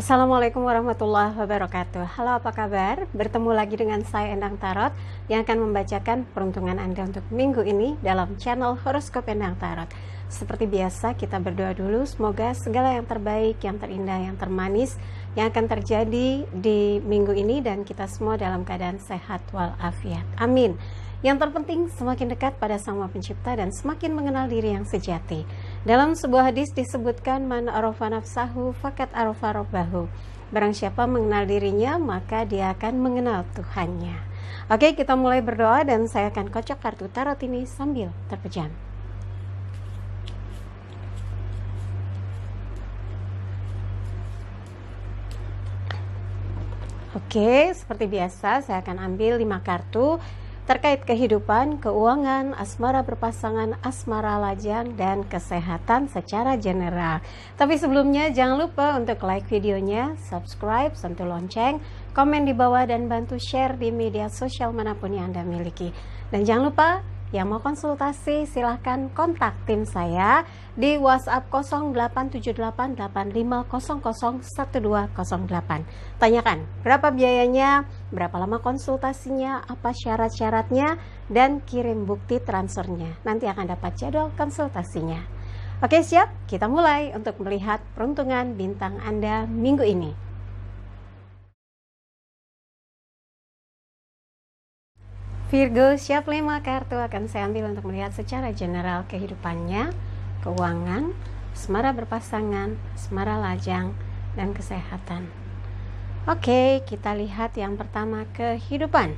Assalamualaikum warahmatullahi wabarakatuh. Halo, apa kabar? Bertemu lagi dengan saya Endang Tarot yang akan membacakan peruntungan Anda untuk minggu ini dalam channel Horoskop Endang Tarot. Seperti biasa, kita berdoa dulu, semoga segala yang terbaik, yang terindah, yang termanis yang akan terjadi di minggu ini dan kita semua dalam keadaan sehat walafiat. Amin. Yang terpenting semakin dekat pada Sang Maha Pencipta dan semakin mengenal diri yang sejati. Dalam sebuah hadis disebutkan, man arafa nafsahu fakat arafa rabbahu. Barang siapa mengenal dirinya, maka dia akan mengenal Tuhannya. Oke, kita mulai berdoa dan saya akan kocok kartu tarot ini sambil terpejam. Oke, seperti biasa saya akan ambil 5 kartu terkait kehidupan, keuangan, asmara berpasangan, asmara lajang, dan kesehatan secara general. Tapi sebelumnya jangan lupa untuk like videonya, subscribe, sentuh lonceng, komen di bawah, dan bantu share di media sosial manapun yang Anda miliki. Dan jangan lupa, yang mau konsultasi silahkan kontak tim saya di WhatsApp 087885001208. Tanyakan berapa biayanya, berapa lama konsultasinya, apa syarat-syaratnya, dan kirim bukti transfernya. Nanti akan dapat jadwal konsultasinya. Oke, siap? Kita mulai untuk melihat peruntungan bintang Anda minggu ini. Virgo, siap 5 kartu akan saya ambil untuk melihat secara general kehidupannya, keuangan, asmara berpasangan, asmara lajang, dan kesehatan. Oke, kita lihat yang pertama, kehidupan.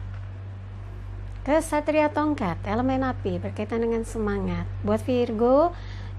Kesatria tongkat, elemen api, berkaitan dengan semangat. Buat Virgo,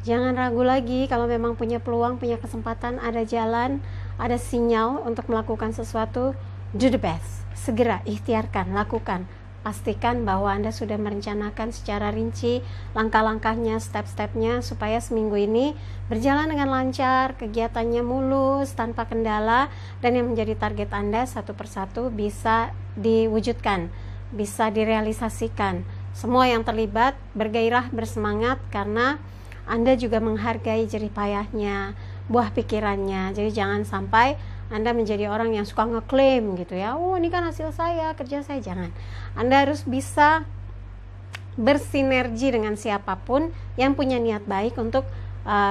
jangan ragu lagi kalau memang punya peluang, punya kesempatan, ada jalan, ada sinyal untuk melakukan sesuatu, do the best. Segera ikhtiarkan, lakukan. Pastikan bahwa Anda sudah merencanakan secara rinci langkah-langkahnya, step-stepnya, supaya seminggu ini berjalan dengan lancar, kegiatannya mulus, tanpa kendala, dan yang menjadi target Anda satu persatu bisa diwujudkan, bisa direalisasikan. Semua yang terlibat bergairah, bersemangat, karena Anda juga menghargai jerih payahnya, buah pikirannya. Jadi jangan sampai Anda menjadi orang yang suka ngeklaim gitu ya, oh ini kan hasil saya, kerja saya. Jangan. Anda harus bisa bersinergi dengan siapapun yang punya niat baik untuk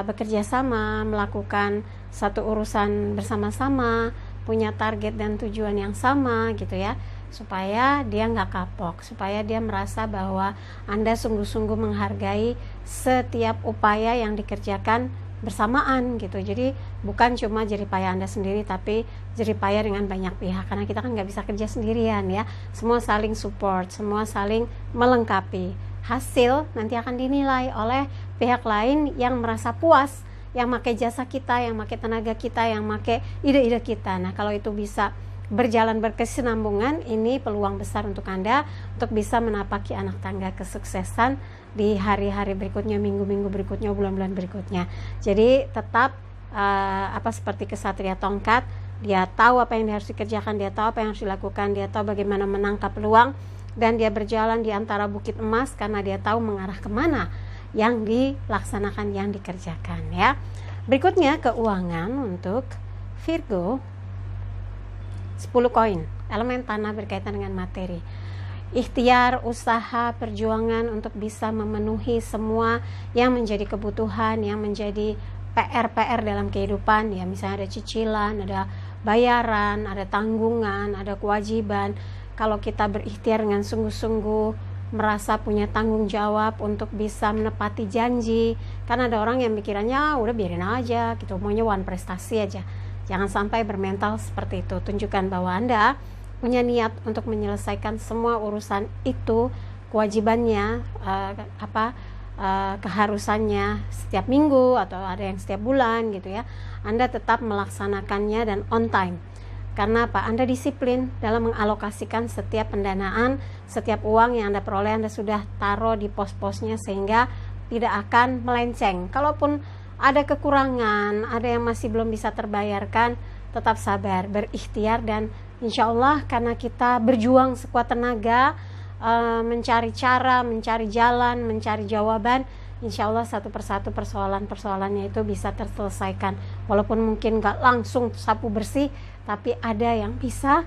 bekerja sama, melakukan satu urusan bersama-sama, punya target dan tujuan yang sama gitu ya, supaya dia nggak kapok, supaya dia merasa bahwa Anda sungguh-sungguh menghargai setiap upaya yang dikerjakan bersamaan gitu. Jadi bukan cuma jerih payah Anda sendiri, tapi jerih payah dengan banyak pihak, karena kita kan nggak bisa kerja sendirian ya. Semua saling support, semua saling melengkapi. Hasil nanti akan dinilai oleh pihak lain yang merasa puas, yang pakai jasa kita, yang pakai tenaga kita, yang pakai ide-ide kita. Nah, kalau itu bisa berjalan berkesinambungan, ini peluang besar untuk Anda untuk bisa menapaki anak tangga kesuksesan di hari-hari berikutnya, minggu-minggu berikutnya, bulan-bulan berikutnya. Jadi tetap seperti kesatria tongkat, dia tahu apa yang harus dikerjakan, dia tahu apa yang harus dilakukan, dia tahu bagaimana menangkap peluang, dan dia berjalan di antara bukit emas karena dia tahu mengarah kemana yang dilaksanakan, yang dikerjakan ya. Berikutnya keuangan untuk Virgo. 10 koin, elemen tanah, berkaitan dengan materi. Ikhtiar, usaha, perjuangan untuk bisa memenuhi semua yang menjadi kebutuhan, yang menjadi PR-PR dalam kehidupan ya. Misalnya ada cicilan, ada bayaran, ada tanggungan, ada kewajiban. Kalau kita berikhtiar dengan sungguh-sungguh, merasa punya tanggung jawab untuk bisa menepati janji, karena ada orang yang pikirannya udah biarin aja gitu, maunya one prestasi aja. Jangan sampai bermental seperti itu. Tunjukkan bahwa Anda punya niat untuk menyelesaikan semua urusan itu, kewajibannya, keharusannya setiap minggu atau ada yang setiap bulan gitu ya. Anda tetap melaksanakannya dan on time. Karena apa? Anda disiplin dalam mengalokasikan setiap pendanaan, setiap uang yang Anda peroleh, Anda sudah taruh di pos-posnya sehingga tidak akan melenceng. Kalaupun ada kekurangan, ada yang masih belum bisa terbayarkan, tetap sabar, berikhtiar, dan insya Allah karena kita berjuang sekuat tenaga, mencari cara, mencari jalan, mencari jawaban, insya Allah satu persatu persoalannya itu bisa terselesaikan. Walaupun mungkin gak langsung sapu bersih, tapi ada yang bisa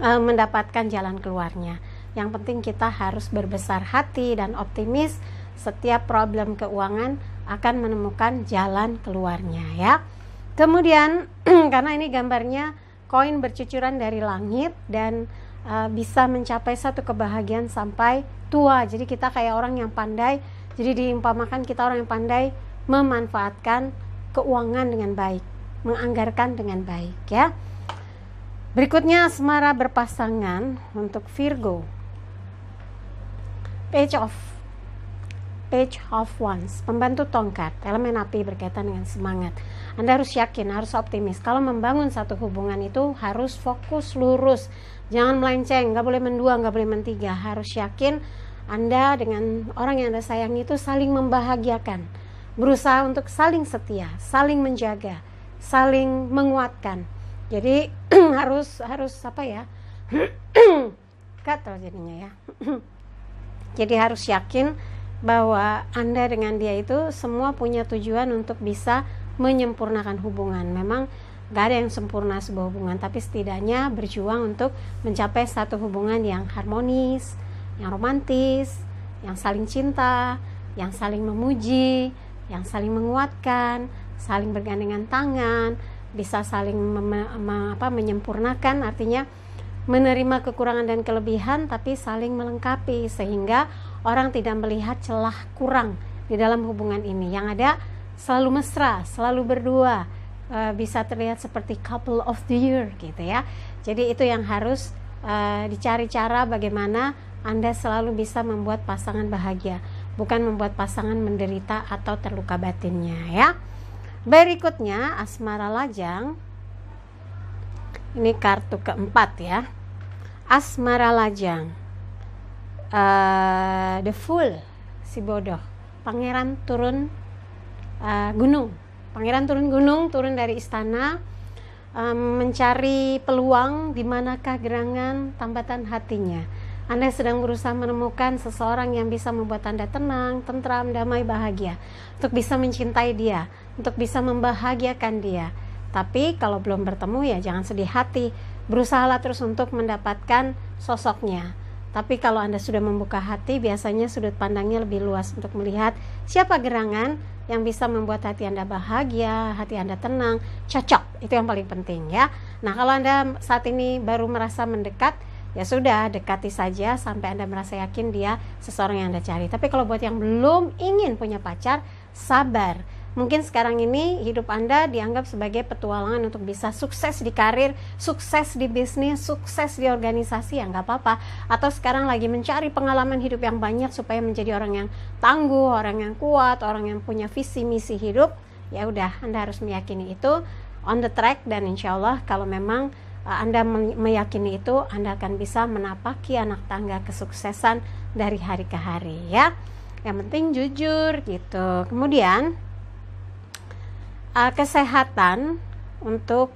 mendapatkan jalan keluarnya. Yang penting kita harus berbesar hati dan optimis, setiap problem keuangan akan menemukan jalan keluarnya ya. Kemudian karena ini gambarnya koin bercucuran dari langit dan bisa mencapai satu kebahagiaan sampai tua. Jadi kita kayak orang yang pandai, jadi diumpamakan kita orang yang pandai memanfaatkan keuangan dengan baik, menganggarkan dengan baik ya. Berikutnya asmara berpasangan untuk Virgo. Page of Wands, pembantu tongkat, elemen api berkaitan dengan semangat. Anda harus yakin, harus optimis. Kalau membangun satu hubungan itu harus fokus lurus, jangan melenceng, gak boleh mendua, gak boleh mentiga. Harus yakin Anda dengan orang yang Anda sayangi itu saling membahagiakan, berusaha untuk saling setia, saling menjaga, saling menguatkan. Jadi harus apa ya, gatal jadinya ya. Jadi harus yakin bahwa Anda dengan dia itu semua punya tujuan untuk bisa menyempurnakan hubungan. Memang gak ada yang sempurna sebuah hubungan, tapi setidaknya berjuang untuk mencapai satu hubungan yang harmonis, yang romantis, yang saling cinta, yang saling memuji, yang saling menguatkan, saling bergandengan tangan, bisa saling menyempurnakan, artinya menerima kekurangan dan kelebihan tapi saling melengkapi, sehingga orang tidak melihat celah kurang di dalam hubungan ini. Yang ada selalu mesra, selalu berdua, bisa terlihat seperti couple of the year gitu ya. Jadi itu yang harus dicari cara bagaimana Anda selalu bisa membuat pasangan bahagia, bukan membuat pasangan menderita atau terluka batinnya ya. Berikutnya asmara lajang. Ini kartu keempat ya. Asmara lajang. The Fool, si bodoh. Pangeran turun gunung. Pangeran turun gunung, turun dari istana, mencari peluang di manakah gerangan tambatan hatinya. Anda sedang berusaha menemukan seseorang yang bisa membuat Anda tenang, tentram, damai, bahagia, untuk bisa mencintai dia, untuk bisa membahagiakan dia. Tapi kalau belum bertemu ya jangan sedih hati, berusahalah terus untuk mendapatkan sosoknya. Tapi kalau Anda sudah membuka hati, biasanya sudut pandangnya lebih luas untuk melihat siapa gerangan yang bisa membuat hati Anda bahagia, hati Anda tenang, cocok. Itu yang paling penting ya. Nah, kalau Anda saat ini baru merasa mendekat, ya sudah, dekati saja sampai Anda merasa yakin dia seseorang yang Anda cari. Tapi kalau buat yang belum ingin punya pacar, sabar. Mungkin sekarang ini hidup Anda dianggap sebagai petualangan untuk bisa sukses di karir, sukses di bisnis, sukses di organisasi, ya nggak apa-apa. Atau sekarang lagi mencari pengalaman hidup yang banyak supaya menjadi orang yang tangguh, orang yang kuat, orang yang punya visi misi hidup. Ya udah, Anda harus meyakini itu on the track, dan insya Allah kalau memang Anda meyakini itu, Anda akan bisa menapaki anak tangga kesuksesan dari hari ke hari ya. Yang penting jujur gitu. Kemudian kesehatan untuk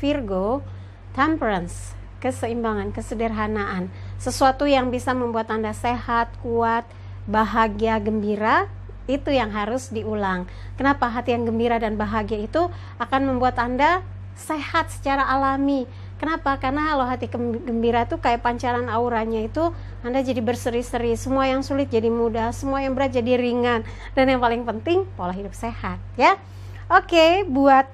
Virgo, temperance, keseimbangan, kesederhanaan, sesuatu yang bisa membuat Anda sehat, kuat, bahagia, gembira, itu yang harus diulang. Kenapa? Hati yang gembira dan bahagia itu akan membuat Anda sehat secara alami. Kenapa? Karena kalau hati gembira tuh kayak pancaran auranya itu, Anda jadi berseri-seri, semua yang sulit jadi mudah, semua yang berat jadi ringan, dan yang paling penting pola hidup sehat ya. Oke, buat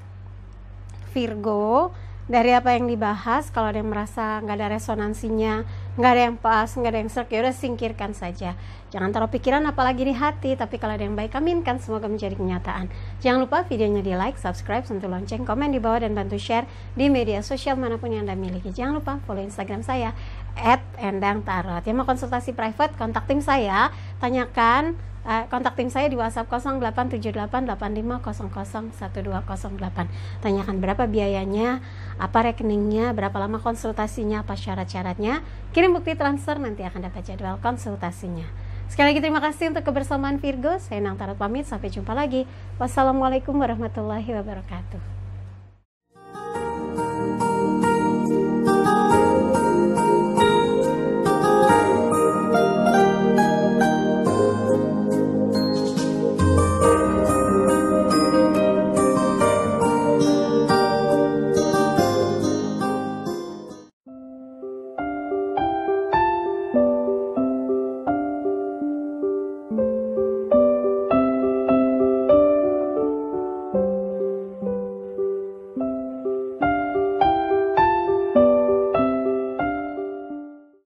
Virgo, dari apa yang dibahas, kalau ada yang merasa nggak ada resonansinya, nggak ada yang pas, nggak ada yang serk, ya udah singkirkan saja. Jangan taruh pikiran apalagi di hati, tapi kalau ada yang baik, aminkan, semoga menjadi kenyataan. Jangan lupa videonya di like, subscribe, sentuh lonceng, komen di bawah, dan bantu share di media sosial manapun yang Anda miliki. Jangan lupa follow Instagram saya @endangtarot. Yang mau konsultasi private, kontak tim saya, tanyakan. Kontak tim saya di WhatsApp 087885001208. Tanyakan berapa biayanya, apa rekeningnya, berapa lama konsultasinya, apa syarat-syaratnya. Kirim bukti transfer, nanti akan dapat jadwal konsultasinya. Sekali lagi terima kasih untuk kebersamaan Virgo. Saya Endang Tarot pamit, sampai jumpa lagi. Wassalamualaikum warahmatullahi wabarakatuh.